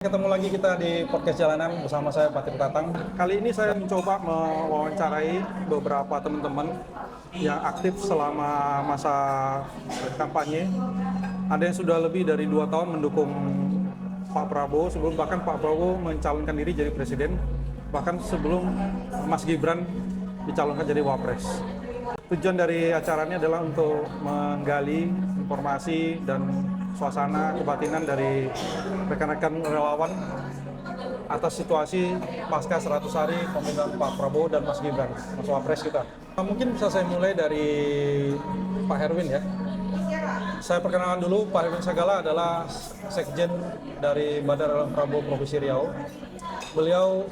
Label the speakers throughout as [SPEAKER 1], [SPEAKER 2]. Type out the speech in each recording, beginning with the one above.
[SPEAKER 1] Ketemu lagi kita di podcast jalanan bersama saya Patri Tatang. Kali ini saya mencoba mewawancarai beberapa teman-teman yang aktif selama masa kampanye. Ada yang sudah lebih dari 2 tahun mendukung Pak Prabowo, sebelum bahkan Pak Prabowo mencalonkan diri jadi presiden, bahkan sebelum Mas Gibran dicalonkan jadi wapres. Tujuan dari acara ini adalah untuk menggali informasi dan suasana kebatinan dari rekan-rekan relawan atas situasi pasca 100 hari pemerintahan Pak Prabowo dan Mas Gibran, Mas Wapres kita. Mungkin bisa saya mulai dari Pak Herwin ya. Saya perkenalkan dulu, Pak Herwin Sagala adalah Sekjen dari Badan Relawan Prabowo Provinsi Riau. Beliau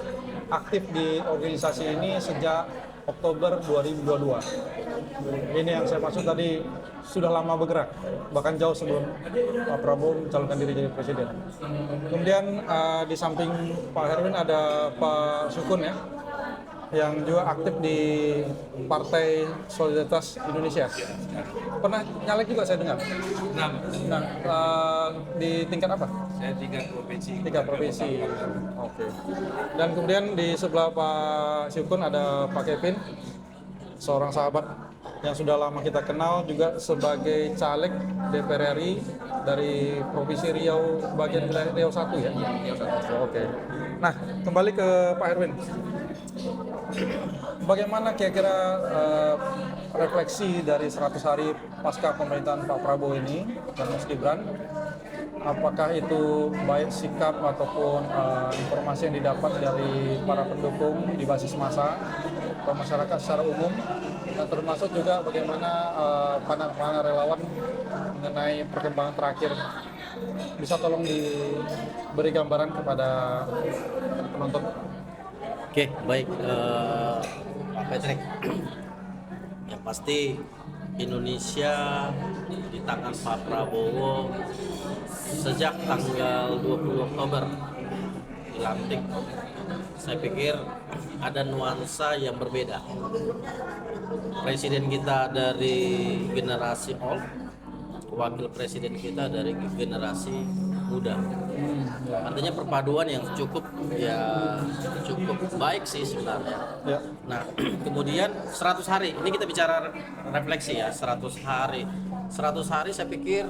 [SPEAKER 1] aktif di organisasi ini sejak Oktober 2022. Ini yang saya maksud tadi, sudah lama bergerak, bahkan jauh sebelum Pak Prabowo mencalonkan diri jadi presiden. Kemudian di samping Pak Herwin ada Pak Sukun ya, yang juga aktif di Partai Solidaritas Indonesia. Pernah nyalek juga saya dengar. Nah, di tingkat apa?
[SPEAKER 2] Saya tingkat provinsi.
[SPEAKER 1] Tingkat provinsi. Oke. Dan kemudian di sebelah Pak Sukun ada Pak Kevin, seorang sahabat yang sudah lama kita kenal juga sebagai caleg DPR RI dari Provinsi Riau, bagian wilayah Riau 1 ya? Riau 1. Oke. Nah, kembali ke Pak Herwin. Bagaimana kira-kira refleksi dari 100 hari pasca pemerintahan Pak Prabowo ini dan Mas Gibran? Apakah itu baik sikap ataupun informasi yang didapat dari para pendukung di basis massa atau masyarakat secara umum, dan termasuk juga bagaimana pandangan relawan mengenai perkembangan terakhir? Bisa tolong diberi gambaran kepada penonton?
[SPEAKER 2] Oke, baik Pak Patrick. Yang pasti Indonesia di tangan Pak Prabowo sejak tanggal 20 Oktober dilantik. Saya pikir ada nuansa yang berbeda. Presiden kita dari generasi old, wakil presiden kita dari generasi muda. Artinya perpaduan yang cukup baik sih sebenarnya.
[SPEAKER 1] Ya.
[SPEAKER 2] Nah, kemudian 100 hari, ini kita bicara refleksi ya, 100 hari. 100 hari saya pikir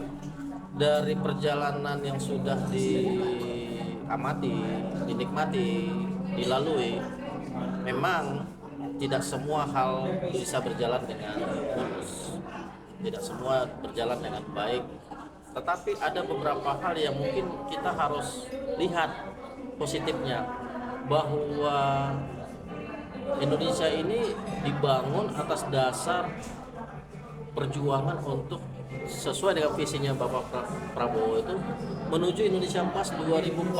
[SPEAKER 2] dari perjalanan yang sudah diamati, dinikmati, dilalui, memang tidak semua hal bisa berjalan dengan mulus. Tidak semua berjalan dengan baik. Tetapi ada beberapa hal yang mungkin kita harus lihat positifnya, bahwa Indonesia ini dibangun atas dasar perjuangan untuk sesuai dengan visinya Bapak Prabowo itu menuju Indonesia Emas 2045.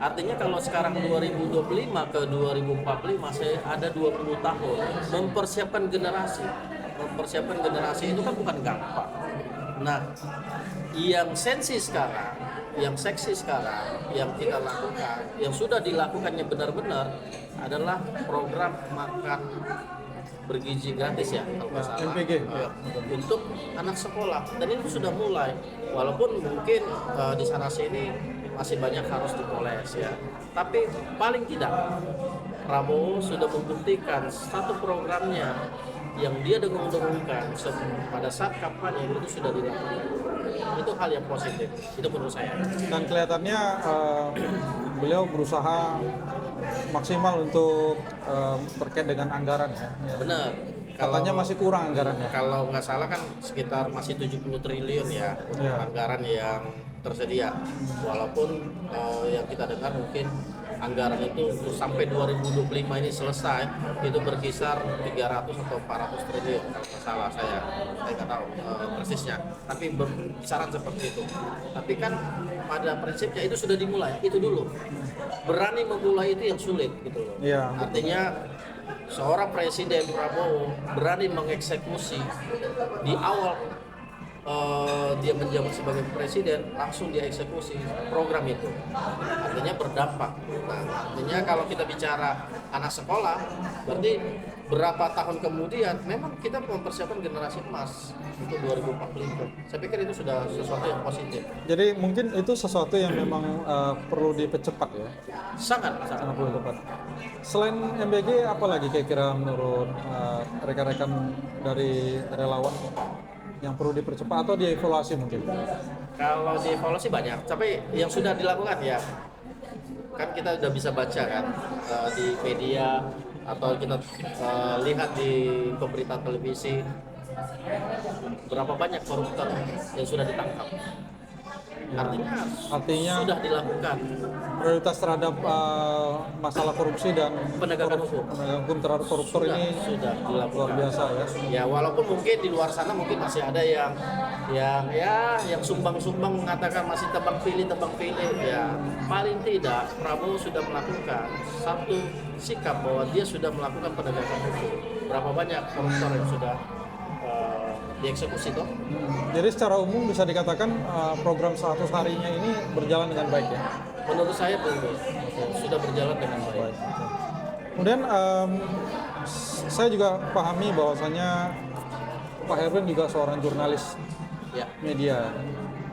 [SPEAKER 2] Artinya kalau sekarang 2025 ke 2045 saya ada 20 tahun mempersiapkan generasi. Mempersiapkan generasi itu kan bukan gampang. Nah, yang seksi sekarang, yang seksi sekarang, yang kita lakukan, yang sudah dilakukannya benar-benar adalah program makan bergizi gratis ya, kalau nggak salah,
[SPEAKER 1] MPG.
[SPEAKER 2] untuk anak sekolah. Dan itu sudah mulai, walaupun mungkin di sana sini masih banyak harus dipoles ya. Tapi paling tidak Prabowo sudah membuktikan satu programnya yang dia dengung-dengungkan pada saat kampanye itu sudah dilakukan. Itu hal yang positif, itu menurut saya.
[SPEAKER 1] Dan kelihatannya beliau berusaha maksimal untuk terkait dengan anggaran ya.
[SPEAKER 2] Benar.
[SPEAKER 1] Katanya masih kurang anggarannya.
[SPEAKER 2] Kalau nggak salah kan sekitar masih 70 triliun ya, anggaran yang tersedia. Walaupun yang kita dengar mungkin anggaran itu sampai 2025 ini selesai itu berkisar 300 atau 400 triliun kalau nggak salah, saya nggak tahu persisnya, tapi berkisaran seperti itu. Tapi kan pada prinsipnya itu sudah dimulai, itu dulu berani memulai itu yang sulit gitu loh.
[SPEAKER 1] Iya.
[SPEAKER 2] Artinya seorang presiden Prabowo berani mengeksekusi di awal dia menjabat sebagai presiden langsung dia eksekusi program itu, artinya berdampak. Nah, artinya kalau kita bicara anak sekolah, berarti berapa tahun kemudian memang kita mempersiapkan generasi emas untuk 2045. Saya pikir itu sudah sesuatu yang positif.
[SPEAKER 1] Jadi mungkin itu sesuatu yang memang perlu dipercepat ya.
[SPEAKER 2] Sangat
[SPEAKER 1] Sangat perlu tepat. Selain MBG, apa lagi kira-kira menurut rekan-rekan dari relawan yang perlu dipercepat atau dievaluasi mungkin?
[SPEAKER 2] Kalau dievaluasi banyak, tapi yang sudah dilakukan ya kan kita udah bisa baca kan di media atau kita lihat di pemberitaan televisi berapa banyak koruptor yang sudah ditangkap. Artinya sudah dilakukan
[SPEAKER 1] Prioritas terhadap masalah korupsi dan
[SPEAKER 2] penegakan hukum.
[SPEAKER 1] penegakan hukum terhadap koruptor ini
[SPEAKER 2] Sudah dilakukan.
[SPEAKER 1] luar biasa ya.
[SPEAKER 2] Ya walaupun mungkin di luar sana mungkin masih ada yang sumbang-sumbang mengatakan masih tebang pilih ya paling tidak Prabowo sudah melakukan satu sikap bahwa dia sudah melakukan penegakan hukum. Berapa banyak koruptor yang sudah dieksekusi toh?
[SPEAKER 1] Jadi secara umum bisa dikatakan program 100 harinya ini berjalan dengan baik ya.
[SPEAKER 2] Menurut saya sudah berjalan dengan baik.
[SPEAKER 1] Kemudian saya juga pahami bahwasanya Pak Herwin juga seorang jurnalis
[SPEAKER 2] Ya.
[SPEAKER 1] media,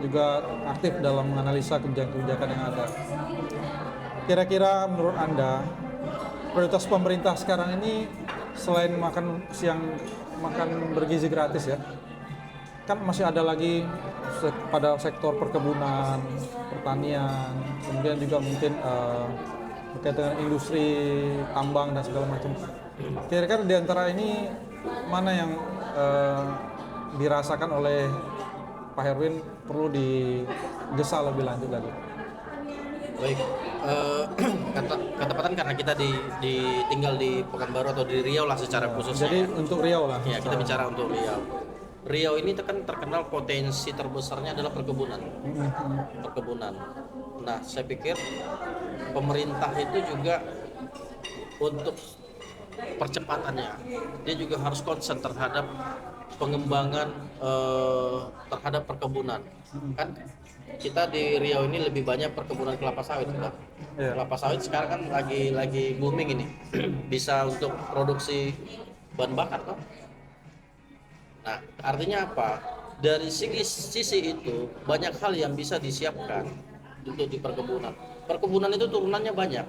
[SPEAKER 1] juga aktif dalam menganalisa kebijakan-kebijakan yang ada. Kira-kira menurut Anda prioritas pemerintah sekarang ini selain makan siang, makan bergizi gratis ya, kan masih ada lagi pada sektor perkebunan, pertanian, kemudian juga mungkin berkaitan dengan industri tambang dan segala macam. Kira-kira di antara ini mana yang dirasakan oleh Pak Herwin perlu digesa lebih lanjut lagi?
[SPEAKER 2] Baik, ketepatan karena kita tinggal di Pekanbaru atau di Riau lah secara khusus.
[SPEAKER 1] Jadi untuk Riau lah.
[SPEAKER 2] Ya, kita bicara untuk Riau. Riau ini kan terkenal potensi terbesarnya adalah perkebunan. Perkebunan. Nah, saya pikir pemerintah itu juga untuk percepatannya, dia juga harus concern terhadap pengembangan terhadap perkebunan. Kan kita di Riau ini lebih banyak perkebunan kelapa sawit kan.
[SPEAKER 1] Yeah.
[SPEAKER 2] Kelapa sawit sekarang kan lagi booming ini. Bisa untuk produksi bahan bakar kan. Nah, artinya apa? Dari sisi itu banyak hal yang bisa disiapkan untuk di perkebunan. Perkebunan itu turunannya banyak.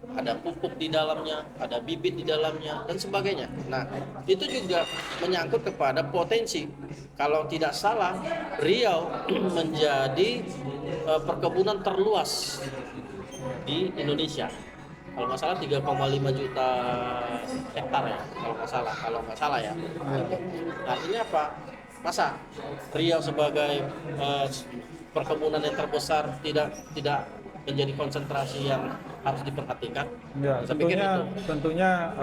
[SPEAKER 2] Ada pupuk di dalamnya, ada bibit di dalamnya, dan sebagainya. Nah, itu juga menyangkut kepada potensi. Kalau tidak salah, Riau menjadi perkebunan terluas di Indonesia. Kalau nggak salah 3,5 juta hektar ya, kalau nggak salah ya. Artinya apa? Masa Riau sebagai perkebunan yang terbesar tidak menjadi konsentrasi yang harus diperhatikan?
[SPEAKER 1] Ya, tentunya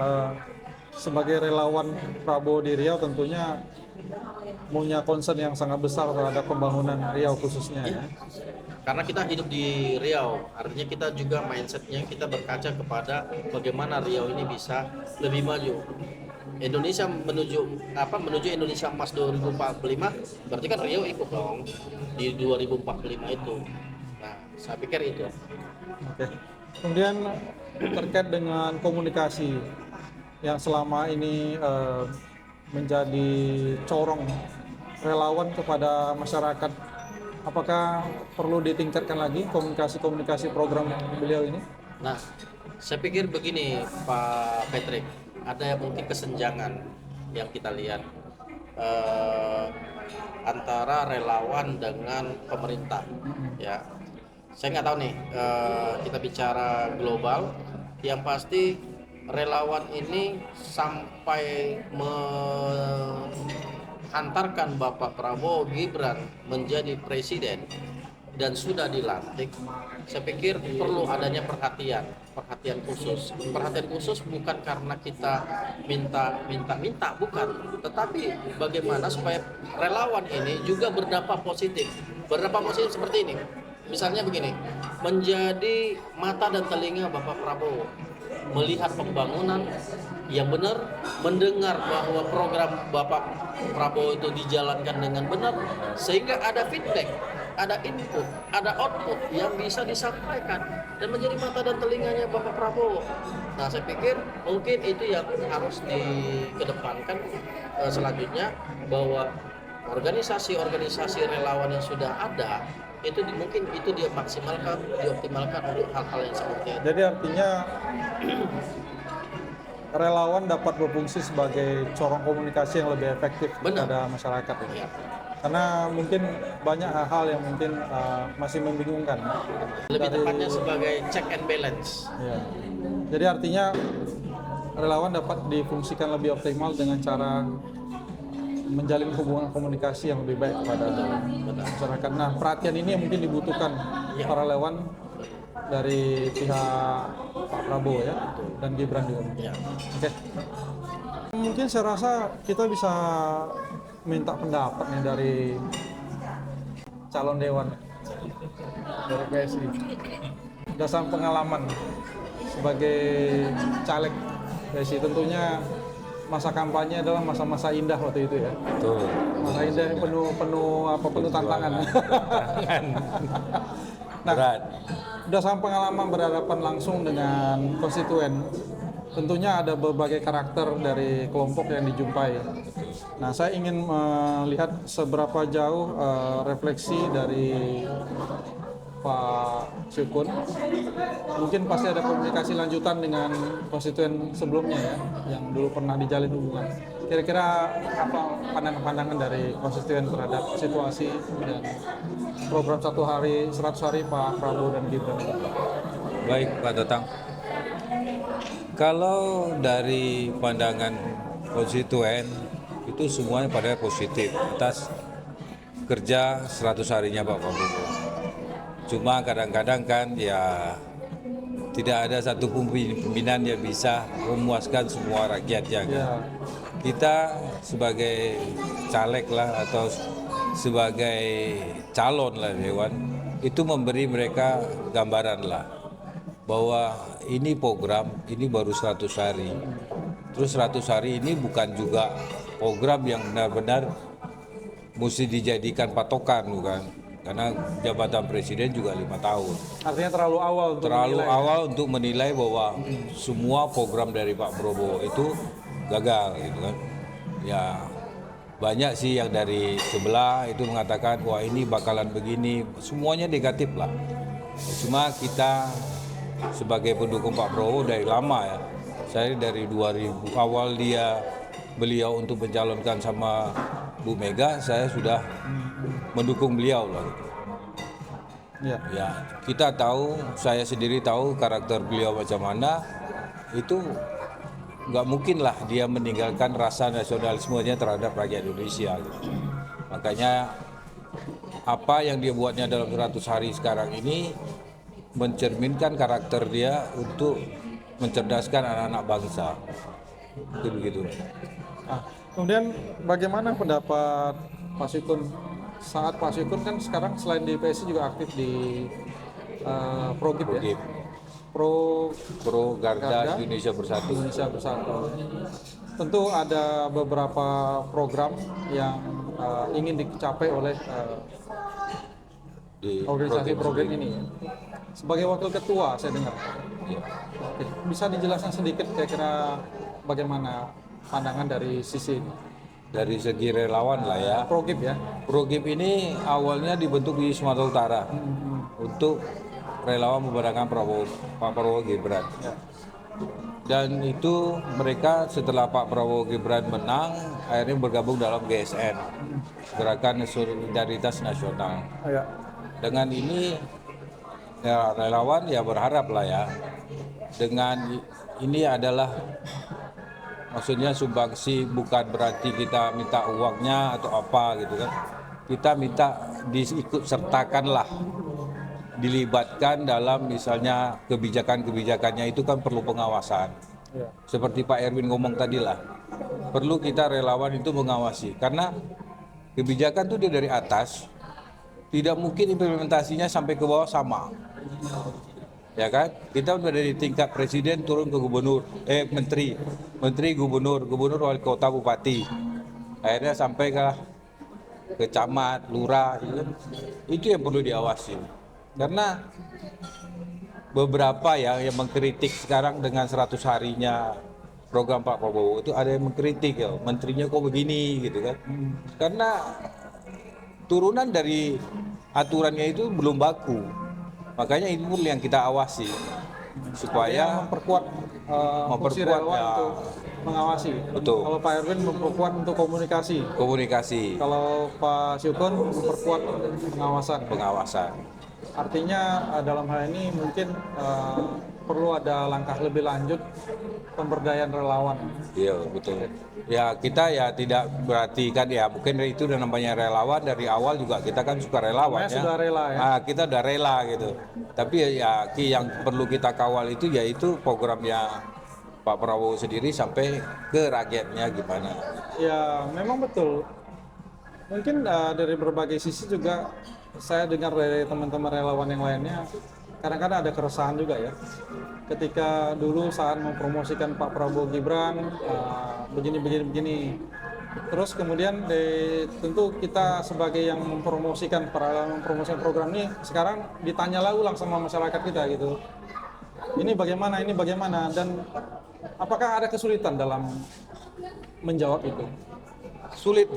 [SPEAKER 1] sebagai relawan Prabowo di Riau tentunya punya concern yang sangat besar terhadap pembangunan Riau khususnya ya.
[SPEAKER 2] Karena kita hidup di Riau, artinya kita juga mindsetnya kita berkaca kepada bagaimana Riau ini bisa lebih maju. Indonesia menuju Indonesia Emas 2045, berarti kan Riau ikut dong di 2045 itu. Nah, saya pikir itu.
[SPEAKER 1] Oke. Kemudian terkait dengan komunikasi yang selama ini menjadi corong relawan kepada masyarakat, apakah perlu ditingkatkan lagi komunikasi program beliau ini?
[SPEAKER 2] Nah, saya pikir begini Pak Patrick, ada mungkin kesenjangan yang kita lihat antara relawan dengan pemerintah ya. Saya nggak tahu nih, kita bicara global, yang pasti relawan ini sampai menghantarkan Bapak Prabowo Gibran menjadi presiden dan sudah dilantik, saya pikir perlu adanya perhatian khusus. Perhatian khusus bukan karena kita minta, bukan, tetapi bagaimana supaya relawan ini juga berdampak positif seperti ini. Misalnya begini, menjadi mata dan telinga Bapak Prabowo, melihat pembangunan yang benar, mendengar bahwa program Bapak Prabowo itu dijalankan dengan benar, sehingga ada feedback, ada input, ada output yang bisa disampaikan dan menjadi mata dan telinganya Bapak Prabowo. Nah, saya pikir mungkin itu yang harus dikedepankan selanjutnya, bahwa organisasi-organisasi relawan yang sudah ada itu mungkin itu dia maksimalkan, dioptimalkan untuk hal-hal yang seperti itu.
[SPEAKER 1] Jadi artinya relawan dapat berfungsi sebagai corong komunikasi yang lebih efektif
[SPEAKER 2] Benar.
[SPEAKER 1] kepada masyarakat
[SPEAKER 2] Ya.
[SPEAKER 1] ya. Karena mungkin banyak hal-hal yang mungkin masih membingungkan.
[SPEAKER 2] Lebih
[SPEAKER 1] Dari-
[SPEAKER 2] tepatnya sebagai check and balance.
[SPEAKER 1] Ya. Jadi artinya relawan dapat difungsikan lebih optimal dengan cara menjalin hubungan komunikasi yang lebih baik kepada
[SPEAKER 2] Betul.
[SPEAKER 1] masyarakat. Nah, perhatian ini yang mungkin dibutuhkan
[SPEAKER 2] Ya.
[SPEAKER 1] para relawan dari pihak Pak Prabowo ya dan Gibran juga.
[SPEAKER 2] Ya.
[SPEAKER 1] Oke. Mungkin saya rasa kita bisa minta pendapat nih dari calon dewan dari PSI. Berdasarkan pengalaman sebagai caleg PSI, tentunya masa kampanye adalah masa-masa indah waktu itu ya.
[SPEAKER 3] Betul.
[SPEAKER 1] Masa indah yang penuh tantangan. Nah,
[SPEAKER 3] Berat.
[SPEAKER 1] berdasarkan pengalaman berhadapan langsung dengan konstituen, tentunya ada berbagai karakter dari kelompok yang dijumpai. Nah, saya ingin melihat seberapa jauh refleksi dari Pak Syukun. Mungkin pasti ada komunikasi lanjutan dengan konstituen sebelumnya ya, yang dulu pernah dijalin hubungan. Kira-kira apa pandangan-pandangan dari konstituen terhadap situasi dan program 100 hari Pak Prabowo dan Gibran?
[SPEAKER 3] Baik Pak Tatang. Kalau dari pandangan konstituen itu semuanya pada positif atas kerja 100 harinya Pak Prabowo. Cuma kadang-kadang kan ya tidak ada satu pimpinan yang bisa memuaskan semua rakyatnya kan.
[SPEAKER 1] Ya,
[SPEAKER 3] Kita sebagai caleg lah atau sebagai calon lah dewan itu memberi mereka gambaran lah bahwa ini program ini baru 100 hari. Terus 100 hari ini bukan juga program yang benar-benar mesti dijadikan patokan bukan, karena jabatan presiden juga 5 tahun.
[SPEAKER 1] artinya terlalu awal untuk
[SPEAKER 3] Terlalu
[SPEAKER 1] menilai.
[SPEAKER 3] awal untuk menilai bahwa semua program dari Pak Prabowo itu gagal gitu kan. Ya banyak sih yang dari sebelah itu mengatakan wah ini bakalan begini, semuanya negatif lah. Cuma kita sebagai pendukung Pak Prabowo dari lama ya. Saya dari 2000 awal beliau untuk mencalonkan sama Bu Mega, saya sudah mendukung beliau lah gitu.
[SPEAKER 1] Ya.
[SPEAKER 3] Ya, kita tahu, saya sendiri tahu karakter beliau macam mana. Itu nggak mungkin lah dia meninggalkan rasa nasionalismenya terhadap rakyat Indonesia. Gitu. Makanya apa yang dia buatnya dalam 100 hari sekarang ini mencerminkan karakter dia untuk mencerdaskan anak-anak bangsa. Itu begitu.
[SPEAKER 1] Nah, kemudian bagaimana pendapat Pak Syukun saat Pak Syukun kan sekarang selain di PSI juga aktif di Progib ya?
[SPEAKER 3] Progib. Pro Garda Indonesia Bersatu.
[SPEAKER 1] Indonesia Bersatu. Tentu ada beberapa program yang ingin dicapai oleh
[SPEAKER 3] Di
[SPEAKER 1] organisasi program
[SPEAKER 3] sendiri.
[SPEAKER 1] ini. Sebagai wakil ketua saya dengar.
[SPEAKER 3] Ya.
[SPEAKER 1] Oke. Bisa dijelaskan sedikit kira-kira bagaimana pandangan dari sisi ini?
[SPEAKER 3] Dari segi relawan lah ya.
[SPEAKER 1] Progib ya?
[SPEAKER 3] Progib ini awalnya dibentuk di Sumatera Utara untuk relawan memenangkan Pak Prabowo Gibran.
[SPEAKER 1] Ya.
[SPEAKER 3] Dan itu mereka setelah Pak Prabowo Gibran menang, akhirnya bergabung dalam GSN, Gerakan Solidaritas Nasional.
[SPEAKER 1] Ya.
[SPEAKER 3] Dengan ini ya, relawan ya berharap lah ya, dengan ini adalah maksudnya sumbangsi bukan berarti kita minta uangnya atau apa gitu kan. Kita minta diikut sertakanlah, dilibatkan dalam misalnya kebijakan-kebijakannya itu kan perlu pengawasan.
[SPEAKER 1] Ya.
[SPEAKER 3] Seperti Pak Erwin ngomong tadi lah, perlu kita relawan itu mengawasi karena kebijakan itu dari atas, tidak mungkin implementasinya sampai ke bawah sama. ya kan? Kita udah dari tingkat presiden turun ke gubernur, menteri, gubernur, wali kota, bupati. Akhirnya sampai ke camat, lurah, gitu kan. Itu yang perlu diawasi. Karena beberapa ya yang mengkritik sekarang dengan 100 harinya program Pak Prabowo itu ada yang mengkritik ya, menterinya kok begini gitu kan. Karena turunan dari aturannya itu belum baku. Makanya itu yang kita awasi supaya
[SPEAKER 1] memperkuat fungsi relawan
[SPEAKER 3] ya.
[SPEAKER 1] untuk mengawasi.
[SPEAKER 3] Betul.
[SPEAKER 1] Kalau Pak Erwin memperkuat untuk komunikasi. Kalau Pak Syukun memperkuat pengawasan. Artinya dalam hal ini mungkin perlu ada langkah lebih lanjut pemberdayaan relawan.
[SPEAKER 3] Iya, betul. Ya kita ya tidak berarti kan ya mungkin itu udah namanya relawan dari awal juga kita kan suka relawan ya.
[SPEAKER 1] Sudah rela ya.
[SPEAKER 3] Nah, kita udah rela gitu. Tapi ya yang perlu kita kawal itu yaitu programnya Pak Prabowo sendiri sampai ke rakyatnya gimana.
[SPEAKER 1] Ya memang betul. Mungkin dari berbagai sisi juga saya dengar dari teman-teman relawan yang lainnya, kadang-kadang ada keresahan juga ya. Ketika dulu saat mempromosikan Pak Prabowo Gibran, begini. Terus kemudian tentu kita sebagai yang mempromosikan program ini, sekarang ditanyalah ulang sama masyarakat kita gitu. Ini bagaimana, dan apakah ada kesulitan dalam menjawab itu?
[SPEAKER 3] Sulit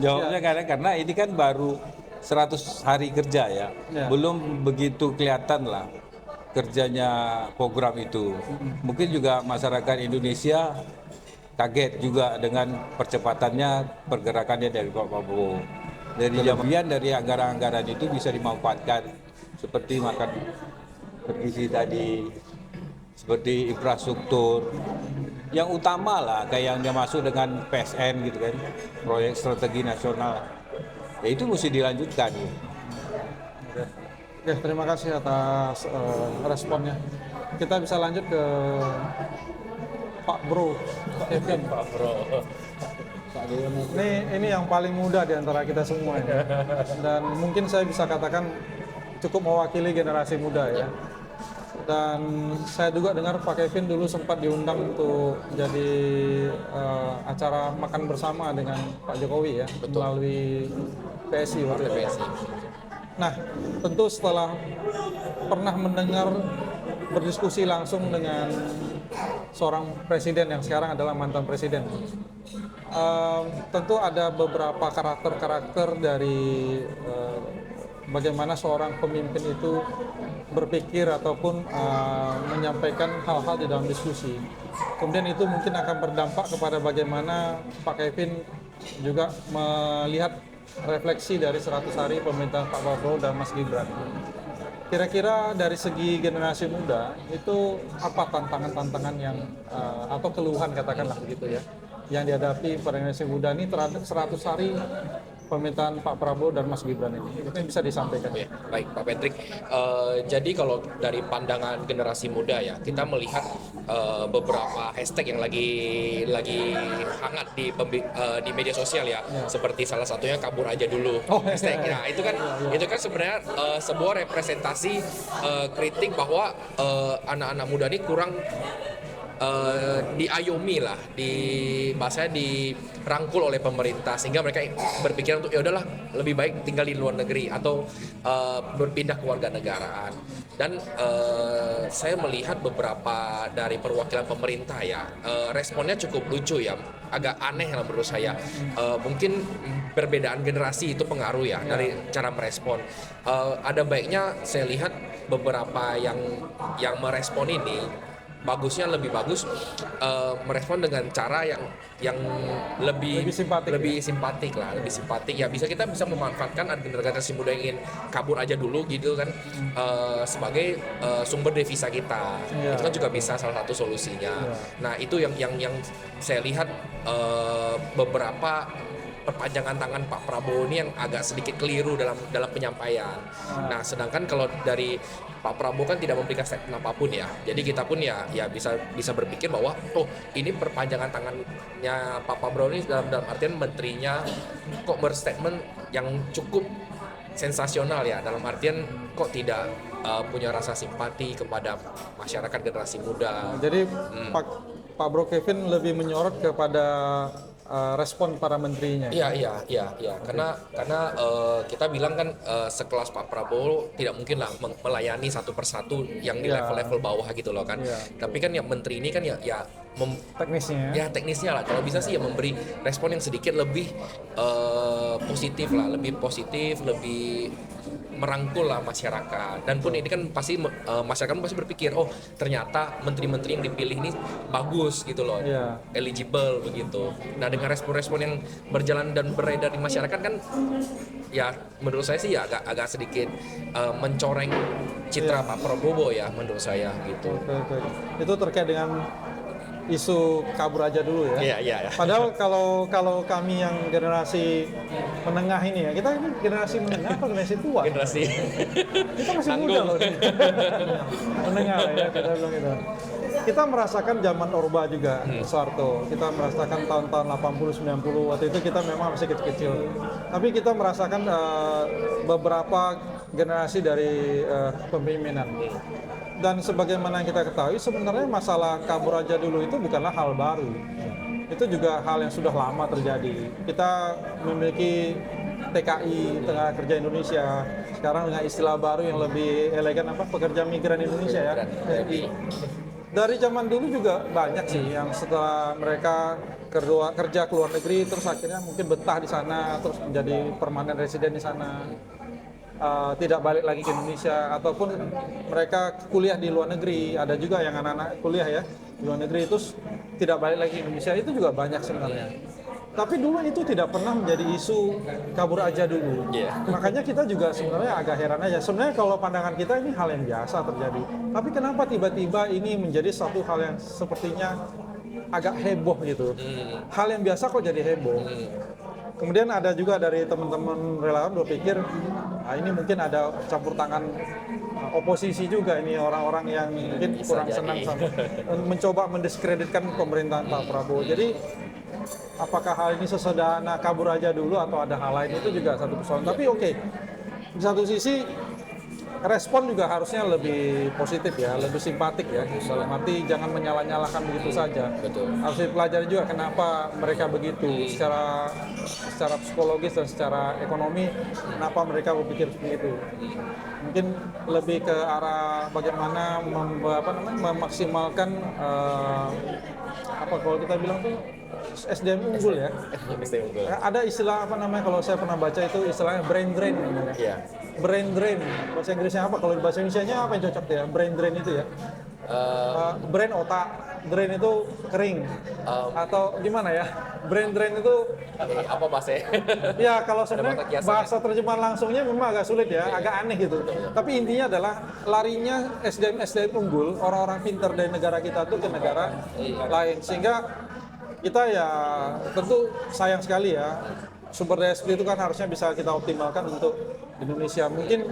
[SPEAKER 3] jawabnya karena ini kan baru 100 hari kerja ya. Belum begitu kelihatan lah kerjanya program itu. Mungkin juga masyarakat Indonesia kaget juga dengan percepatannya pergerakannya dari Pak Prabowo. Dari anggaran-anggaran itu bisa dimanfaatkan seperti makan bergizi tadi, seperti infrastruktur. Yang utama lah kayak yang dia masuk dengan PSN gitu kan, proyek strategi nasional. Ya itu mesti dilanjutkan.
[SPEAKER 1] Oke, terima kasih atas responnya. Kita bisa lanjut ke Pak Bro, Kevin.
[SPEAKER 2] Pak Bro.
[SPEAKER 1] Ini yang paling muda di antara kita semua ini. Dan mungkin saya bisa katakan cukup mewakili generasi muda ya. Dan saya juga dengar Pak Kevin dulu sempat diundang untuk jadi acara makan bersama dengan Pak Jokowi ya. Betul. Melalui PSI waktu itu. PSI. Nah, tentu setelah pernah mendengar berdiskusi langsung dengan seorang presiden yang sekarang adalah mantan presiden, tentu ada beberapa karakter dari bagaimana seorang pemimpin itu berpikir ataupun menyampaikan hal-hal di dalam diskusi. Kemudian itu mungkin akan berdampak kepada bagaimana Pak Kevin juga melihat refleksi dari 100 hari pemerintahan Pak Prabowo dan Mas Gibran. Kira-kira dari segi generasi muda itu apa tantangan-tantangan yang atau keluhan katakanlah begitu ya yang dihadapi pada generasi muda ini terhadap 100 hari pemerintahan Pak Prabowo dan Mas Gibran ini? Itu yang bisa disampaikan.
[SPEAKER 4] Ya, baik Pak Patrick. Jadi kalau dari pandangan generasi muda ya, kita melihat beberapa hashtag yang lagi hangat di media sosial ya, seperti salah satunya kabur aja dulu. Hashtag. Nah, itu kan sebenarnya sebuah representasi kritik bahwa anak-anak muda ini kurang diayomi lah, bahasanya dirangkul oleh pemerintah sehingga mereka berpikir untuk ya udahlah lebih baik tinggal di luar negeri atau berpindah ke warganegaraan. Dan saya melihat beberapa dari perwakilan pemerintah ya, responnya cukup lucu ya, agak aneh lah menurut saya. Mungkin perbedaan generasi itu pengaruh ya dari cara merespon. Ada baiknya saya lihat beberapa yang merespon ini lebih bagus merespon dengan cara yang lebih simpatik ya. Kita bisa memanfaatkan generasi muda yang ingin kabur aja dulu gitu kan, sebagai sumber devisa kita. Itu kan juga bisa salah satu solusinya. Nah, itu yang saya lihat beberapa perpanjangan tangan Pak Prabowo ini yang agak sedikit keliru dalam penyampaian. Nah, sedangkan kalau dari Pak Prabowo kan tidak memberikan statement apapun ya. Jadi kita pun ya bisa berpikir bahwa ini perpanjangan tangannya Pak Prabowo ini dalam artian menterinya kok berstatement yang cukup sensasional ya, dalam artian kok tidak punya rasa simpati kepada masyarakat generasi muda.
[SPEAKER 1] Jadi Pak Bro Kevin lebih menyorot kepada respon para menterinya.
[SPEAKER 4] Iya. Karena kita bilang kan sekelas Pak Prabowo tidak mungkin lah melayani satu persatu yang di
[SPEAKER 1] Iya.
[SPEAKER 4] level-level bawah gitu loh kan.
[SPEAKER 1] Iya.
[SPEAKER 4] Tapi kan yang menteri ini kan ya
[SPEAKER 1] Teknisnya.
[SPEAKER 4] ya teknisnya lah. Kalau bisa sih ya memberi respon yang sedikit lebih positif lah, lebih merangkul lah masyarakat. Dan pun ini kan pasti masyarakat pasti berpikir, oh ternyata menteri-menteri yang dipilih ini bagus gitu loh,
[SPEAKER 1] Iya.
[SPEAKER 4] eligible begitu. Nah dengan respon-respon yang berjalan dan beredar di masyarakat kan, ya menurut saya sih ya agak sedikit mencoreng citra Pak Prabowo ya menurut saya gitu.
[SPEAKER 1] Oke. Itu terkait dengan isu kabur aja dulu ya.
[SPEAKER 4] Iya.
[SPEAKER 1] Padahal kalau kami yang generasi menengah ini ya, kita ini generasi menengah atau generasi tua?
[SPEAKER 4] Generasi
[SPEAKER 1] Kita masih muda loh. Menengah lah ya, kita bilang gitu. Kita merasakan zaman Orba juga, Soeharto. Kita merasakan tahun-tahun 80-90, waktu itu kita memang masih kecil-kecil. Tapi kita merasakan beberapa generasi dari kepemimpinan. Dan sebagaimana yang kita ketahui, sebenarnya masalah kabur aja dulu itu bukanlah hal baru. Itu juga hal yang sudah lama terjadi. Kita memiliki TKI, Tenaga Kerja Indonesia. Sekarang dengan istilah baru yang lebih elegan, pekerja migran Indonesia ya. TNI. Dari zaman dulu juga banyak sih yang setelah mereka kerja ke luar negeri, terus akhirnya mungkin betah di sana, terus menjadi permanen residen di sana. Tidak balik lagi ke Indonesia, ataupun mereka kuliah di luar negeri. Ada juga yang anak-anak kuliah ya di luar negeri terus tidak balik lagi ke Indonesia. Itu juga banyak sebenarnya. Tapi dulu itu tidak pernah menjadi isu kabur aja dulu. Makanya kita juga sebenarnya agak heran aja. Sebenarnya kalau pandangan kita ini hal yang biasa terjadi. Tapi kenapa tiba-tiba ini menjadi satu hal yang sepertinya agak heboh gitu. Hal yang biasa kok jadi heboh. Kemudian ada juga dari teman-teman relawan berpikir, ini mungkin ada campur tangan oposisi juga, ini orang-orang yang mungkin kurang senang sama mencoba mendiskreditkan pemerintahan Pak Prabowo. Jadi apakah hal ini sesederhana kabur aja dulu atau ada hal lain, itu juga satu persoalan. Tapi oke, di satu sisi respon juga harusnya lebih positif ya, lebih simpatik ya. Dalam arti jangan menyalah-nyalahkan begitu saja.
[SPEAKER 4] Betul.
[SPEAKER 1] Harus dipelajari juga kenapa mereka begitu, secara psikologis dan secara ekonomi, kenapa mereka berpikir seperti itu. Mungkin lebih ke arah bagaimana memaksimalkan kalau kita bilang tuh SDM unggul ya. Ada istilah kalau saya pernah baca itu istilahnya brain drain namanya.
[SPEAKER 4] Iya.
[SPEAKER 1] Brain drain, bahasa Inggrisnya apa? Kalau di bahasa Indonesianya apa yang cocok ya? Brain drain itu ya? Brain otak, drain itu kering. Atau gimana ya? Brain drain itu
[SPEAKER 4] apa bahasanya?
[SPEAKER 1] ya kalau sebenarnya
[SPEAKER 4] kiasan,
[SPEAKER 1] bahasa terjemahan langsungnya memang agak sulit ya, agak aneh gitu. Tapi intinya adalah larinya SDM unggul, orang-orang pintar dari negara kita tuh ke negara lain. Sehingga kita ya tentu sayang sekali ya, sumber daya seperti itu kan harusnya bisa kita optimalkan untuk Indonesia. Mungkin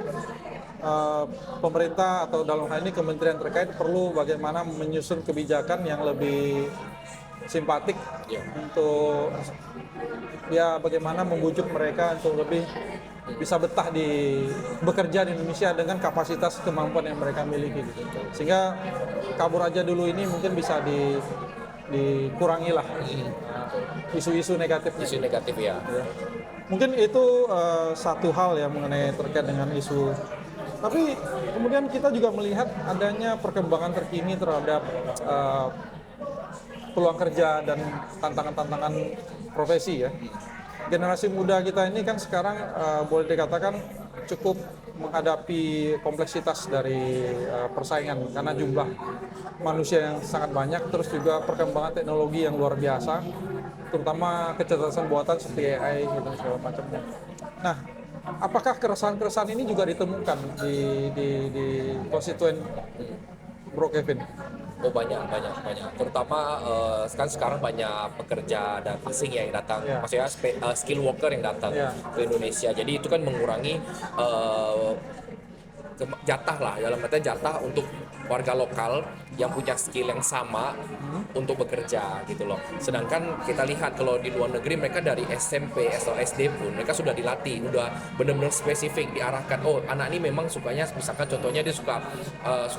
[SPEAKER 1] pemerintah atau dalam hal ini kementerian terkait perlu bagaimana menyusun kebijakan yang lebih simpatik untuk ya bagaimana membujuk mereka untuk lebih bisa betah bekerja di Indonesia dengan kapasitas kemampuan yang mereka miliki gitu. Sehingga kabur aja dulu ini mungkin bisa dikurangi lah isu-isu negatifnya.
[SPEAKER 4] Isu negatif ya.
[SPEAKER 1] Mungkin itu satu hal ya mengenai terkait dengan isu. Tapi kemudian kita juga melihat adanya perkembangan terkini terhadap peluang kerja dan tantangan-tantangan profesi ya. Generasi muda kita ini kan sekarang boleh dikatakan cukup menghadapi kompleksitas dari persaingan karena jumlah manusia yang sangat banyak, terus juga perkembangan teknologi yang luar biasa, terutama kecerdasan buatan seperti AI gitu segala macamnya. Nah, apakah keresahan-keresahan ini juga ditemukan di konstituen Bro Kevin?
[SPEAKER 4] Oh banyak. Terutama kan sekarang banyak pekerja dan asing yang datang, maksudnya skill worker yang datang ke Indonesia. Jadi itu kan mengurangi jatah lah, dalam artian jatah untuk warga lokal yang punya skill yang sama untuk bekerja gitu loh. Sedangkan kita lihat kalau di luar negeri mereka dari SMP atau SD pun mereka sudah dilatih, udah benar-benar spesifik diarahkan. Oh, anak ini memang sukanya, misalkan contohnya dia suka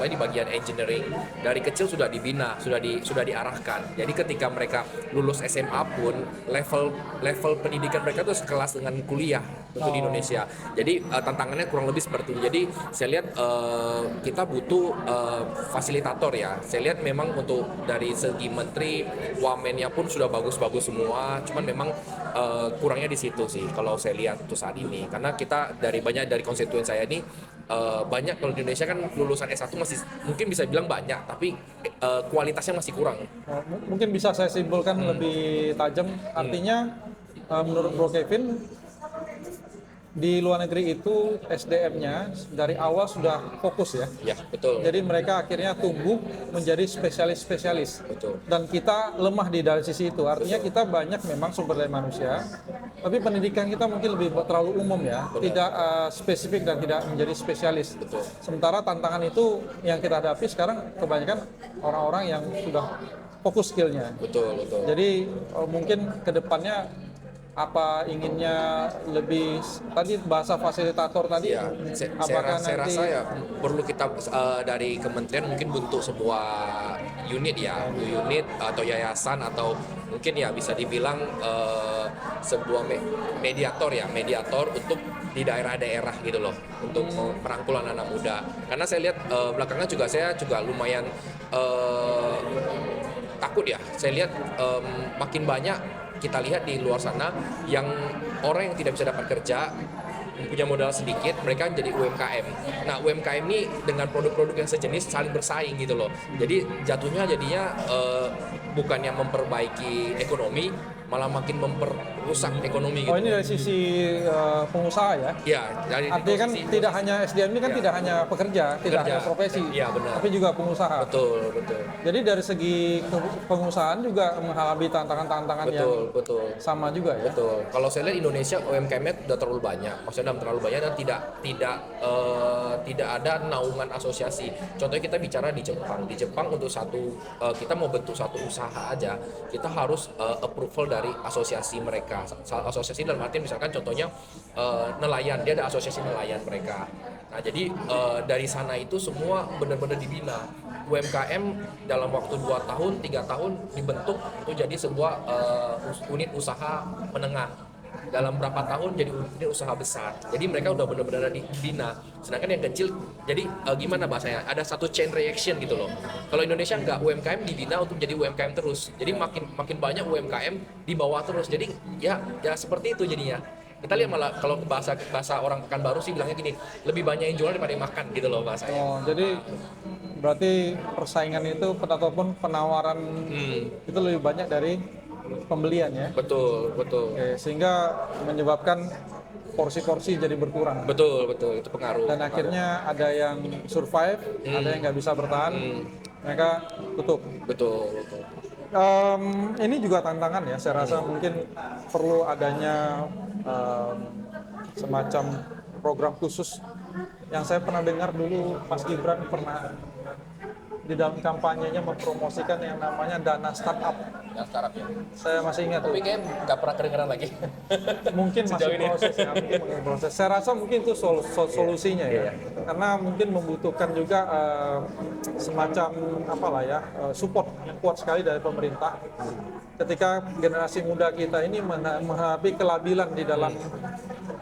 [SPEAKER 4] di bagian engineering. Dari kecil sudah dibina, sudah diarahkan. Jadi ketika mereka lulus SMA pun level pendidikan mereka tuh sekelas dengan kuliah untuk di Indonesia. Jadi tantangannya kurang lebih seperti itu. Jadi saya lihat kita butuh fasilitator ya. Saya lihat memang untuk dari segi menteri, wamennya pun sudah bagus-bagus semua. Cuman memang kurangnya di situ sih kalau saya lihat untuk saat ini. Karena kita banyak dari konstituen saya ini banyak kalau di Indonesia kan lulusan S1 masih mungkin bisa bilang banyak, tapi kualitasnya masih kurang.
[SPEAKER 1] Mungkin bisa saya simpulkan lebih tajam. Artinya menurut Bro Kevin, di luar negeri itu SDM-nya dari awal sudah fokus ya.
[SPEAKER 4] Ya, betul.
[SPEAKER 1] Jadi mereka akhirnya tumbuh menjadi spesialis-spesialis.
[SPEAKER 4] Betul.
[SPEAKER 1] Dan kita lemah dari sisi itu. Artinya kita banyak memang sumber daya manusia, tapi pendidikan kita mungkin lebih terlalu umum ya, tidak spesifik dan tidak menjadi spesialis.
[SPEAKER 4] Betul.
[SPEAKER 1] Sementara tantangan itu yang kita hadapi sekarang kebanyakan orang-orang yang sudah fokus skillnya.
[SPEAKER 4] Betul.
[SPEAKER 1] Jadi mungkin ke depannya apa inginnya lebih tadi bahasa fasilitator tadi
[SPEAKER 4] Ya,
[SPEAKER 1] apakah
[SPEAKER 4] saya
[SPEAKER 1] nanti
[SPEAKER 4] rasa ya perlu kita dari kementerian mungkin bentuk sebuah unit ya, unit atau yayasan atau mungkin ya bisa dibilang sebuah mediator untuk di daerah-daerah gitu loh, untuk merangkul anak-anak muda. Karena saya lihat belakangan juga saya juga lumayan takut ya. Saya lihat makin banyak kita lihat di luar sana yang orang yang tidak bisa dapat kerja, punya modal sedikit, mereka jadi UMKM. Nah, UMKM ini dengan produk-produk yang sejenis saling bersaing gitu loh. Jadi jatuhnya jadinya bukannya memperbaiki ekonomi, malah makin memperusak ekonomi gitu.
[SPEAKER 1] oh ini dari sisi pengusaha ya.
[SPEAKER 4] Ya, dari
[SPEAKER 1] Artinya kan
[SPEAKER 4] posisi-
[SPEAKER 1] tidak hanya SDM ini kan
[SPEAKER 4] Ya.
[SPEAKER 1] tidak hanya pekerja, tidak
[SPEAKER 4] Pekerja.
[SPEAKER 1] hanya profesi,
[SPEAKER 4] Iya, benar.
[SPEAKER 1] tapi juga pengusaha.
[SPEAKER 4] Betul.
[SPEAKER 1] Jadi dari segi pengusahaan juga menghadapi tantangan-tantangan yang
[SPEAKER 4] Betul.
[SPEAKER 1] sama juga ya.
[SPEAKER 4] Betul. Kalau saya lihat Indonesia UMKM-nya udah terlalu banyak. Maksudnya terlalu banyak dan tidak ada naungan asosiasi. Contohnya kita bicara di Jepang. Di Jepang untuk kita mau bentuk satu usaha aja, kita harus approval dari asosiasi mereka. Asosiasi dalam artian misalkan contohnya nelayan, dia ada asosiasi nelayan mereka. Nah, jadi dari sana itu semua benar-benar dibina. UMKM dalam waktu 2 tahun, 3 tahun dibentuk untuk jadi sebuah unit usaha menengah. Dalam berapa tahun jadi unit usaha besar. Jadi mereka udah benar-benar dibina. Sedangkan yang kecil, jadi gimana bahasanya? Ada satu chain reaction gitu loh. Kalau Indonesia nggak, UMKM dibina untuk jadi UMKM terus. Jadi makin banyak UMKM di bawah terus. Jadi ya seperti itu jadinya. Kita lihat malah kalau bahasa orang Pekanbaru sih bilangnya gini, lebih banyak yang jual daripada yang makan gitu loh bahasanya.
[SPEAKER 1] Oh, jadi berarti persaingan itu ataupun penawaran itu lebih banyak dari pembelian ya.
[SPEAKER 4] Betul.
[SPEAKER 1] Oke, sehingga menyebabkan porsi-porsi jadi berkurang.
[SPEAKER 4] Betul, itu pengaruh.
[SPEAKER 1] Dan akhirnya ada yang survive, ada yang nggak bisa bertahan, mereka tutup.
[SPEAKER 4] Betul.
[SPEAKER 1] Ini juga tantangan ya, saya rasa mungkin perlu adanya semacam program khusus yang saya pernah dengar dulu Mas Gibran pernah di dalam kampanyenya mempromosikan yang namanya dana startup.
[SPEAKER 4] Yang startup ya.
[SPEAKER 1] Saya masih ingat tuh.
[SPEAKER 4] Tapi kayak nggak pernah kedengeran lagi.
[SPEAKER 1] Mungkin masih
[SPEAKER 4] Sejauh ini.
[SPEAKER 1] proses ya, mungkin masih proses. Saya rasa mungkin itu solusinya ya, karena mungkin membutuhkan juga semacam apalah ya support yang kuat sekali dari pemerintah. Ketika generasi muda kita ini menghadapi kelabilan di dalam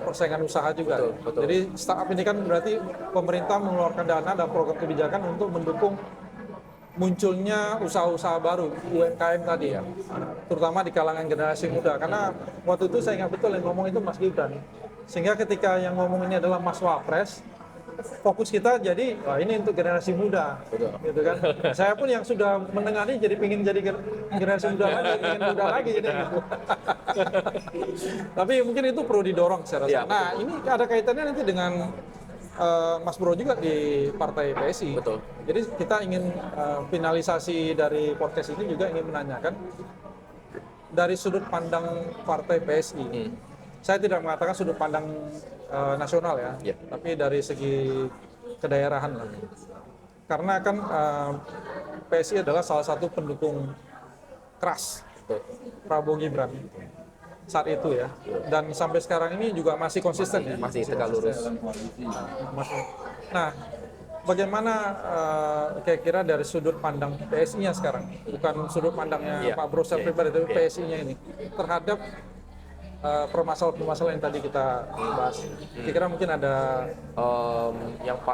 [SPEAKER 1] persaingan usaha juga.
[SPEAKER 4] Betul.
[SPEAKER 1] Jadi startup ini kan berarti pemerintah mengeluarkan dana dan program kebijakan untuk mendukung munculnya usaha-usaha baru UMKM tadi ya, terutama di kalangan generasi muda. Karena waktu itu saya ingat betul yang ngomong itu Mas Gibran. Sehingga ketika yang ngomong ini adalah Mas Wapres, fokus kita jadi wah ini untuk generasi muda, gitu kan. Saya pun yang sudah menengani jadi pingin jadi generasi muda lagi, ingin muda lagi jadi. Gitu. Tapi mungkin itu perlu didorong saya rasa. Nah ini ada kaitannya nanti dengan Mas Bro juga di Partai PSI.
[SPEAKER 4] Betul.
[SPEAKER 1] Jadi kita ingin finalisasi dari podcast ini juga ingin menanyakan dari sudut pandang Partai PSI. Saya tidak mengatakan sudut pandang nasional ya, tapi dari segi kedaerahan lah. Karena kan PSI adalah salah satu pendukung keras Prabowo Gibran saat itu ya, dan sampai sekarang ini juga masih konsisten ya.
[SPEAKER 4] Masih tegak lurus.
[SPEAKER 1] Nah, bagaimana kira-kira dari sudut pandang PSI-nya sekarang, bukan sudut pandangnya
[SPEAKER 4] Iya.
[SPEAKER 1] Pak Bro secara pribadi, tapi PSI-nya ini terhadap permasalahan yang tadi kita bahas. Kira-kira mungkin ada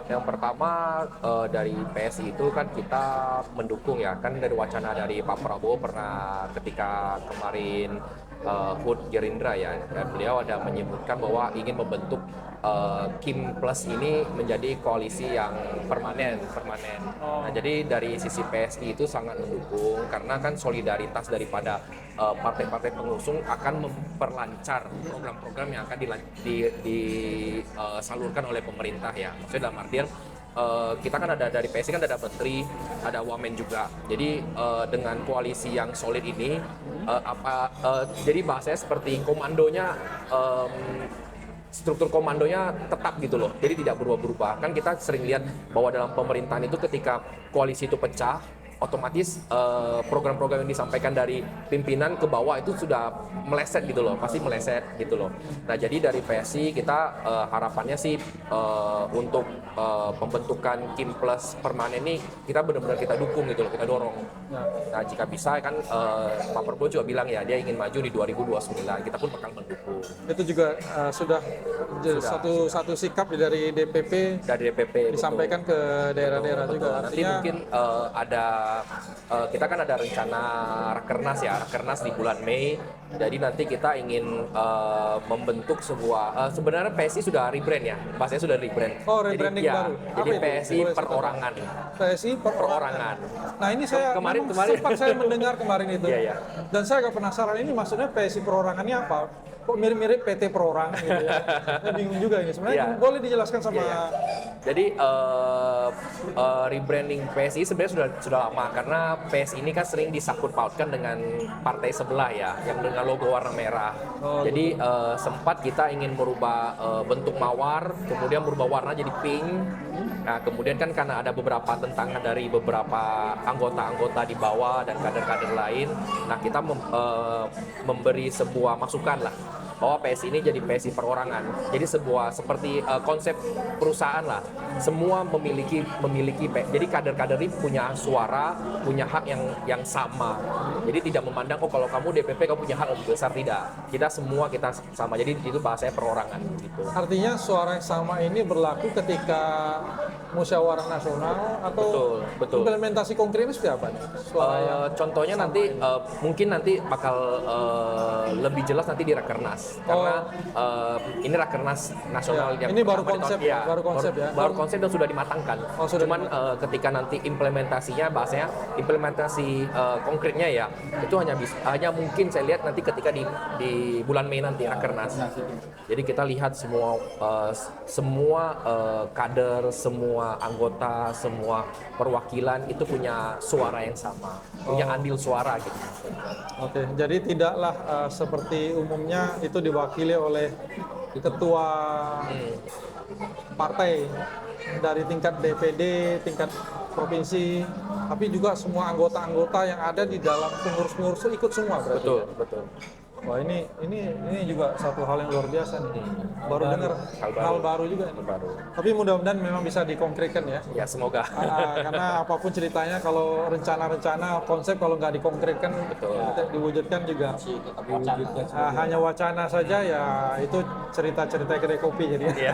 [SPEAKER 4] Yang pertama dari PSI itu kan kita mendukung ya, kan dari wacana dari Pak Prabowo pernah ketika kemarin HUT Gerindra ya, beliau ada menyebutkan bahwa ingin membentuk Kim Plus ini menjadi koalisi yang permanen. Nah, jadi dari sisi PSI itu sangat mendukung karena kan solidaritas daripada partai-partai pengusung akan memperlancar program-program yang akan disalurkan oleh pemerintah ya. Maksudnya dalam artian kita kan ada dari PSI kan ada menteri, ada wamen juga. Jadi dengan koalisi yang solid ini jadi bahasanya seperti komandonya struktur komandonya tetap gitu loh. Jadi tidak berubah-berubah. Kan kita sering lihat bahwa dalam pemerintahan itu ketika koalisi itu pecah, otomatis program-program yang disampaikan dari pimpinan ke bawah itu sudah meleset gitu loh, pasti meleset gitu loh. Nah, jadi dari PSI kita harapannya sih untuk pembentukan Kim Plus permanen ini kita benar-benar kita dukung gitu loh, kita dorong. Nah, jika bisa kan Pak Prabowo juga bilang ya dia ingin maju di 2029, kita pun bakal mendukung.
[SPEAKER 1] itu juga sudah satu sikap dari DPP
[SPEAKER 4] Dari DPP
[SPEAKER 1] disampaikan ke daerah-daerah
[SPEAKER 4] betul.
[SPEAKER 1] juga.
[SPEAKER 4] Nanti
[SPEAKER 1] Artinya
[SPEAKER 4] mungkin ada kita kan ada rencana rakernas ya, rakernas di bulan Mei. Jadi nanti kita ingin membentuk sebuah sebenarnya PSI sudah rebrand ya, bahasanya sudah rebrand.
[SPEAKER 1] Oh, rebranding
[SPEAKER 4] jadi,
[SPEAKER 1] baru.
[SPEAKER 4] Jadi
[SPEAKER 1] Apa itu?
[SPEAKER 4] PSI
[SPEAKER 1] Boleh
[SPEAKER 4] perorangan.
[SPEAKER 1] PSI
[SPEAKER 4] Perorangan.
[SPEAKER 1] Nah, ini saya
[SPEAKER 4] Kemarin-
[SPEAKER 1] memang sempat saya mendengar kemarin itu.
[SPEAKER 4] Iya, iya.
[SPEAKER 1] Dan saya agak penasaran ini maksudnya PSI perorangannya apa? Kok mirip-mirip PT Perorangan gitu ya. Saya bingung juga ini. Sebenarnya
[SPEAKER 4] Iya.
[SPEAKER 1] boleh dijelaskan sama
[SPEAKER 4] Iya, iya. Jadi rebranding PSI sebenarnya sudah lama karena PSI ini kan sering disangkut pautkan dengan partai sebelah ya, yang dengan logo warna merah. Jadi sempat kita ingin merubah bentuk mawar, kemudian merubah warna jadi pink. Nah, kemudian kan karena ada beberapa tentangan dari beberapa anggota-anggota di bawah dan kader-kader lain, nah kita memberi sebuah masukan lah bahwa PSI ini jadi PSI perorangan. Jadi sebuah seperti konsep perusahaan lah. Semua memiliki jadi kader-kader ini punya suara, punya hak yang sama. Jadi tidak memandang kalau kamu DPP kamu punya hak lebih besar, tidak. Kita semua kita sama. Jadi itu bahasanya perorangan gitu.
[SPEAKER 1] artinya suara yang sama ini berlaku ketika musyawarah nasional atau
[SPEAKER 4] Betul.
[SPEAKER 1] implementasi konkretnya seperti apa nih? Suara yang
[SPEAKER 4] Contohnya nanti mungkin nanti bakal lebih jelas nanti di Rakernas karena ini Rakernas nasional
[SPEAKER 1] Ya,
[SPEAKER 4] yang
[SPEAKER 1] ini baru
[SPEAKER 4] pertama di
[SPEAKER 1] konsep
[SPEAKER 4] tahun-
[SPEAKER 1] ya, baru konsep ya.
[SPEAKER 4] baru konsep dan sudah dimatangkan.
[SPEAKER 1] Oh, sudah
[SPEAKER 4] Cuman ketika nanti implementasinya bahasanya implementasi konkretnya ya itu hanya mungkin saya lihat nanti ketika di bulan Mei nanti Rakernas. Jadi kita lihat semua kader, semua anggota, semua perwakilan itu punya suara yang sama, punya andil suara gitu.
[SPEAKER 1] Oke, jadi tidaklah seperti umumnya itu diwakili oleh ketua partai dari tingkat DPD, tingkat provinsi, tapi juga semua anggota-anggota yang ada di dalam pengurus-pengurus itu ikut semua berarti.
[SPEAKER 4] Betul.
[SPEAKER 1] Wah, ini juga satu hal yang luar biasa nih. Baru dengar hal baru juga ini. Tapi mudah-mudahan memang bisa dikonkretkan ya.
[SPEAKER 4] Ya semoga.
[SPEAKER 1] Karena apapun ceritanya kalau rencana-rencana konsep kalau nggak dikonkretkan diwujudkan juga hanya wacana saja ya itu cerita-cerita kedai kopi jadi ya.
[SPEAKER 4] Iya.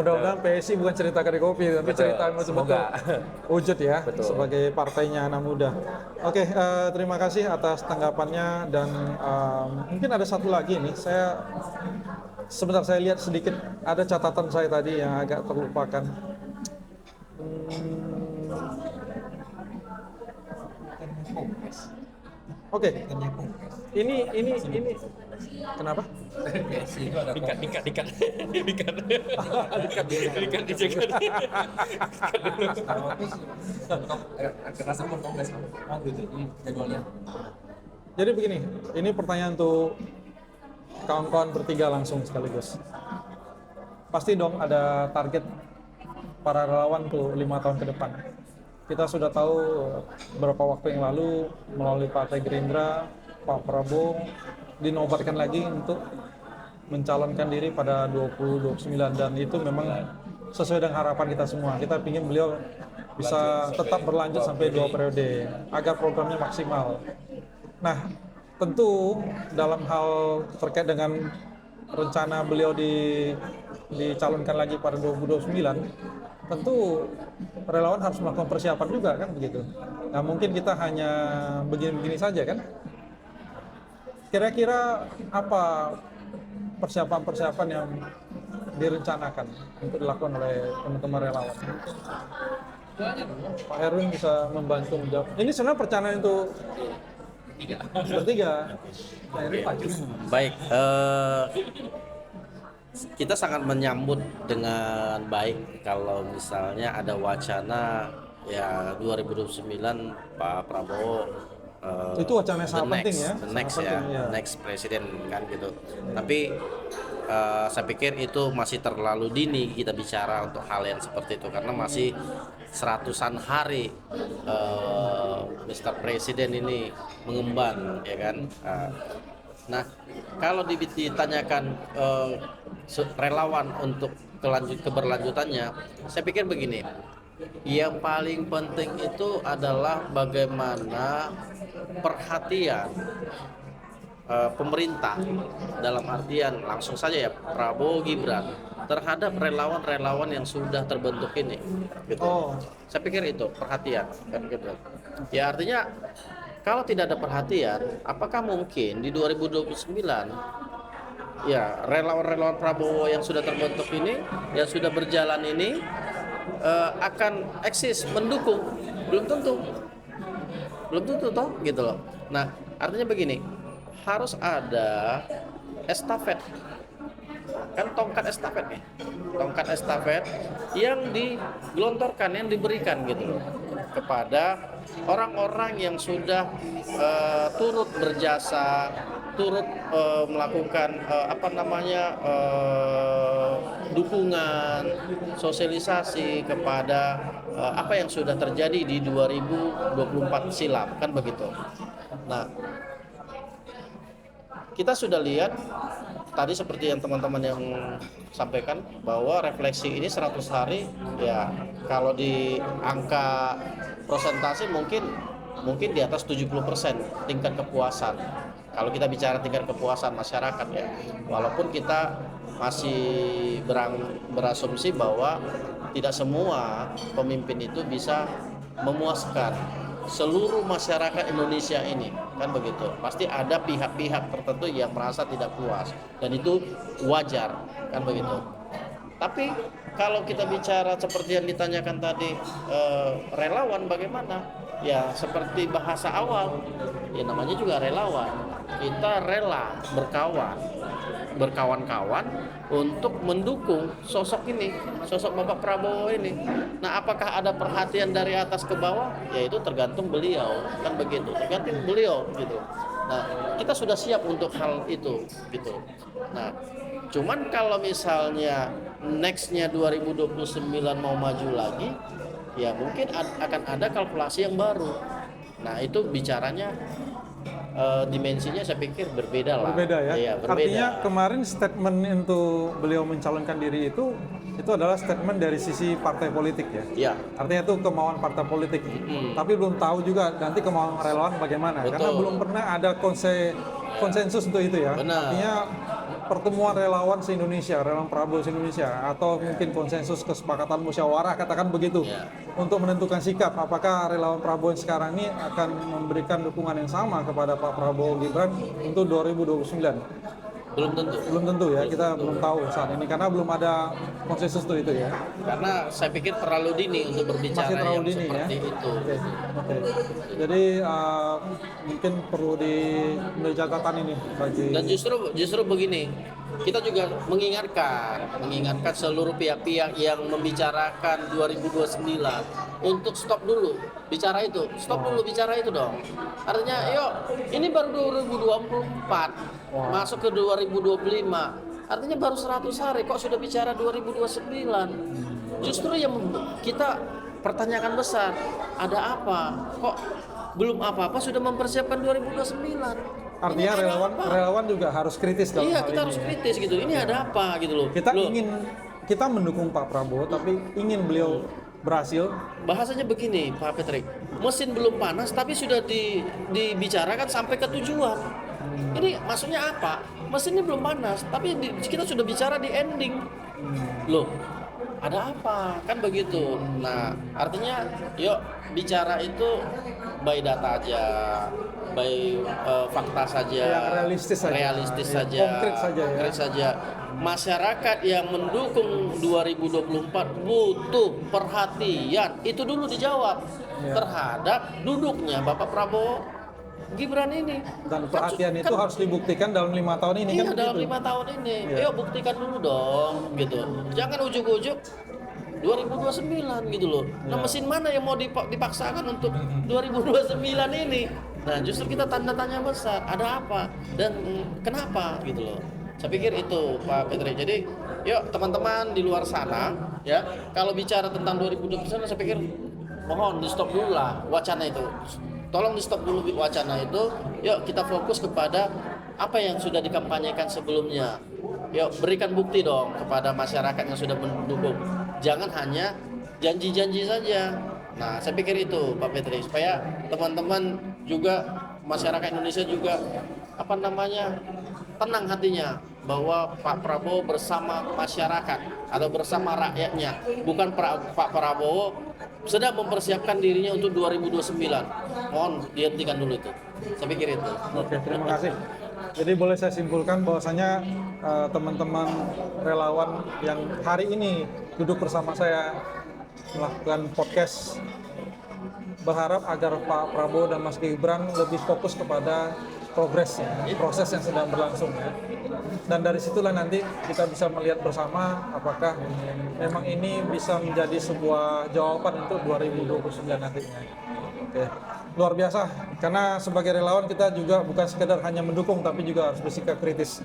[SPEAKER 1] Mudah-mudahan PSI bukan cerita kedai kopi tapi cerita yang betul-betul
[SPEAKER 4] Semoga.
[SPEAKER 1] wujud ya
[SPEAKER 4] Betul.
[SPEAKER 1] sebagai partainya anak muda. Oke, terima kasih atas tanggapannya dan mungkin ada satu lagi nih sebentar saya lihat sedikit ada catatan saya tadi yang agak terlupakan. Oke. Ini kenapa?
[SPEAKER 4] Dikat.
[SPEAKER 1] Jadi begini, ini pertanyaan untuk kawan-kawan bertiga langsung sekaligus. Pasti dong ada target para relawan tuh 5 tahun ke depan. Kita sudah tahu beberapa waktu yang lalu melalui Partai Gerindra, Pak Prabowo dinobatkan lagi untuk mencalonkan diri pada 2029 dan itu memang sesuai dengan harapan kita semua. Kita ingin beliau bisa tetap berlanjut sampai 2 periode agar programnya maksimal. Nah, tentu dalam hal terkait dengan rencana beliau dicalonkan lagi pada 2029, tentu relawan harus melakukan persiapan juga kan begitu. Nah, mungkin kita hanya begini-begini saja kan. Kira-kira apa persiapan-persiapan yang direncanakan untuk dilakukan oleh teman-teman relawan? Pak Erwin bisa membantu menjawab. Ini sebenarnya perencanaan untuk bertiga. Pak Erwin, Pak Jus.
[SPEAKER 2] Baik, kita sangat menyambut dengan baik kalau misalnya ada wacana ya 2029 Pak Prabowo
[SPEAKER 1] Itu wacana yang sangat penting ya.
[SPEAKER 2] the next
[SPEAKER 1] Sangat
[SPEAKER 2] ya,
[SPEAKER 1] penting, ya.
[SPEAKER 2] next presiden kan gitu. Tapi saya pikir itu masih terlalu dini kita bicara untuk hal yang seperti itu karena masih seratusan hari Mr. Presiden ini mengemban ya kan. Nah, kalau ditanyakan relawan untuk keberlanjutannya, saya pikir begini. Yang paling penting itu adalah bagaimana perhatian pemerintah dalam artian langsung saja ya Prabowo Gibran terhadap relawan-relawan yang sudah terbentuk ini gitu. Saya pikir itu perhatian kan gitu. Ya artinya kalau tidak ada perhatian, apakah mungkin di 2029 ya relawan-relawan Prabowo yang sudah terbentuk ini, yang sudah berjalan ini akan eksis mendukung? Belum tentu toh gitu loh. Nah artinya begini, harus ada estafet, kan tongkat estafet yang digelontorkan, yang diberikan gitu loh kepada orang-orang yang sudah turut berjasa, turut melakukan dukungan, sosialisasi kepada apa yang sudah terjadi di 2024 silam kan begitu. Nah, kita sudah lihat tadi seperti yang teman-teman yang sampaikan bahwa refleksi ini 100 hari ya kalau di angka persentase mungkin di atas 70% tingkat kepuasan. Kalau kita bicara tingkat kepuasan masyarakat ya, walaupun kita masih berasumsi bahwa tidak semua pemimpin itu bisa memuaskan seluruh masyarakat Indonesia ini kan begitu. Pasti ada pihak-pihak tertentu yang merasa tidak puas dan itu wajar kan begitu. Tapi kalau kita bicara seperti yang ditanyakan tadi relawan bagaimana? Ya seperti bahasa awal, ya namanya juga relawan. Kita rela berkawan-kawan untuk mendukung sosok ini, sosok Bapak Prabowo ini. Nah, apakah ada perhatian dari atas ke bawah? Ya itu tergantung beliau, kan begitu. Tergantung beliau gitu. Nah, kita sudah siap untuk hal itu gitu. Nah, cuman kalau misalnya next-nya 2029 mau maju lagi, ya mungkin akan ada kalkulasi yang baru. Nah, itu bicaranya dimensinya saya pikir berbeda lah.
[SPEAKER 1] Berbeda ya.
[SPEAKER 2] Iya, berbeda.
[SPEAKER 1] Artinya kemarin statement untuk beliau mencalonkan diri itu adalah statement dari sisi partai politik ya.
[SPEAKER 2] Iya.
[SPEAKER 1] Artinya itu kemauan partai politik. Tapi belum tahu juga nanti kemauan relawan bagaimana.
[SPEAKER 2] Betul.
[SPEAKER 1] Karena belum pernah ada konsensus untuk itu ya.
[SPEAKER 2] Benar.
[SPEAKER 1] Artinya pertemuan relawan se-Indonesia, relawan Prabowo se-Indonesia, atau mungkin konsensus kesepakatan musyawarah katakan begitu, untuk menentukan sikap apakah relawan Prabowo yang sekarang ini akan memberikan dukungan yang sama kepada Pak Prabowo Gibran untuk 2029. Belum tentu ya, kita belum tahu saat ini karena belum ada konsensus itu ya.
[SPEAKER 2] Karena saya pikir terlalu dini untuk berbicara
[SPEAKER 1] Masih terlalu
[SPEAKER 2] yang
[SPEAKER 1] dini
[SPEAKER 2] seperti
[SPEAKER 1] ya.
[SPEAKER 2] itu.
[SPEAKER 1] Oke. Jadi mungkin perlu menjadi catatan ini bagi.
[SPEAKER 2] Dan justru begini, kita juga mengingatkan seluruh pihak-pihak yang membicarakan 2029 untuk stop dulu bicara itu, bicara itu dong. Artinya, yuk, ini baru 2024. Masuk ke 2025, artinya baru 100 hari kok sudah bicara 2029. justru yang kita pertanyakan besar, ada apa? Kok belum apa-apa sudah mempersiapkan 2029?
[SPEAKER 1] Artinya
[SPEAKER 2] Ini ada apa?
[SPEAKER 1] relawan juga harus kritis dalam
[SPEAKER 2] Iya,
[SPEAKER 1] hal
[SPEAKER 2] kita
[SPEAKER 1] ini,
[SPEAKER 2] harus
[SPEAKER 1] ya.
[SPEAKER 2] kritis gitu. Ini ada apa gitu loh.
[SPEAKER 1] Kita mendukung Pak Prabowo, tapi ingin beliau berhasil.
[SPEAKER 2] Bahasanya begini, Pak Patrick. Mesin belum panas tapi sudah dibicarakan sampai ke tujuan. Ini maksudnya apa? Mesinnya belum panas tapi kita sudah bicara di ending. Loh, ada apa? Kan begitu. Nah, artinya yuk bicara itu by data aja, by fakta saja,
[SPEAKER 1] Yang realistis saja.
[SPEAKER 2] realistis
[SPEAKER 1] Ya,
[SPEAKER 2] saja,
[SPEAKER 1] konkret saja ya.
[SPEAKER 2] konkret saja. Masyarakat yang mendukung 2024 butuh perhatian. Itu dulu dijawab
[SPEAKER 1] Ya.
[SPEAKER 2] terhadap duduknya Bapak Prabowo Gibran ini.
[SPEAKER 1] Dan perhatian itu harus dibuktikan dalam 5 tahun ini
[SPEAKER 2] Iya,
[SPEAKER 1] kan
[SPEAKER 2] dalam
[SPEAKER 1] begitu.
[SPEAKER 2] 5 tahun ini.
[SPEAKER 1] Iya.
[SPEAKER 2] Ayo buktikan dulu dong gitu. Jangan ujuk-ujuk 2029 gitu loh. Nah,
[SPEAKER 1] Iya.
[SPEAKER 2] mesin mana yang mau dipaksakan untuk 2029 ini? Nah, justru kita tanda tanya besar. Ada apa dan kenapa gitu loh. Saya pikir itu Pak Petri. Jadi, yuk teman-teman di luar sana ya, kalau bicara tentang 2029 saya pikir mohon di stop dulu lah wacana itu. Tolong di stop dulu wacana itu. Yuk kita fokus kepada apa yang sudah dikampanyekan sebelumnya. Yuk berikan bukti dong kepada masyarakat yang sudah mendukung. Jangan hanya janji-janji saja. Nah, saya pikir itu Pak Petri supaya teman-teman juga masyarakat Indonesia juga tenang hatinya bahwa Pak Prabowo bersama masyarakat atau bersama rakyatnya, bukan Pak Prabowo sedang mempersiapkan dirinya untuk 2029. Mohon dihentikan dulu itu. Saya pikir itu.
[SPEAKER 1] Oke, terima kasih. Jadi boleh saya simpulkan bahwasanya teman-teman relawan yang hari ini duduk bersama saya melakukan podcast berharap agar Pak Prabowo dan Mas Gibran lebih fokus kepada progresnya, proses yang sedang berlangsung ya. Dan dari situlah nanti kita bisa melihat bersama apakah memang ini bisa menjadi sebuah jawaban untuk 2029 nantinya. Oke. Luar biasa, karena sebagai relawan kita juga bukan sekedar hanya mendukung tapi juga harus bersikap kritis.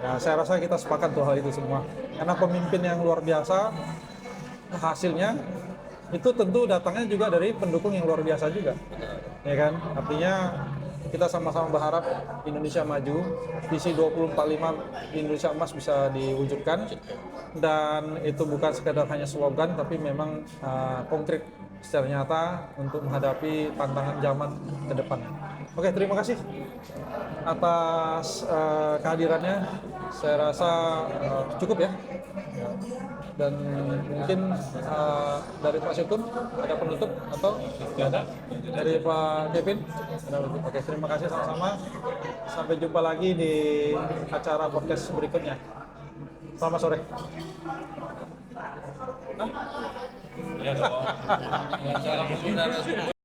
[SPEAKER 1] Ya, saya rasa kita sepakat tuh hal itu semua. Karena pemimpin yang luar biasa hasilnya itu tentu datangnya juga dari pendukung yang luar biasa juga. Ya kan? Artinya kita sama-sama berharap Indonesia maju, visi 2045 Indonesia Emas bisa diwujudkan, dan itu bukan sekedar hanya slogan tapi memang konkret secara nyata untuk menghadapi tantangan zaman ke depan. Oke, terima kasih atas kehadirannya. Saya rasa cukup ya. Dan mungkin dari Pak Syukun ada penutup atau ada dari Pak Kevin? Oke, terima kasih sama-sama. Sampai jumpa lagi di acara podcast berikutnya. Selamat sore.
[SPEAKER 3] Ya dong.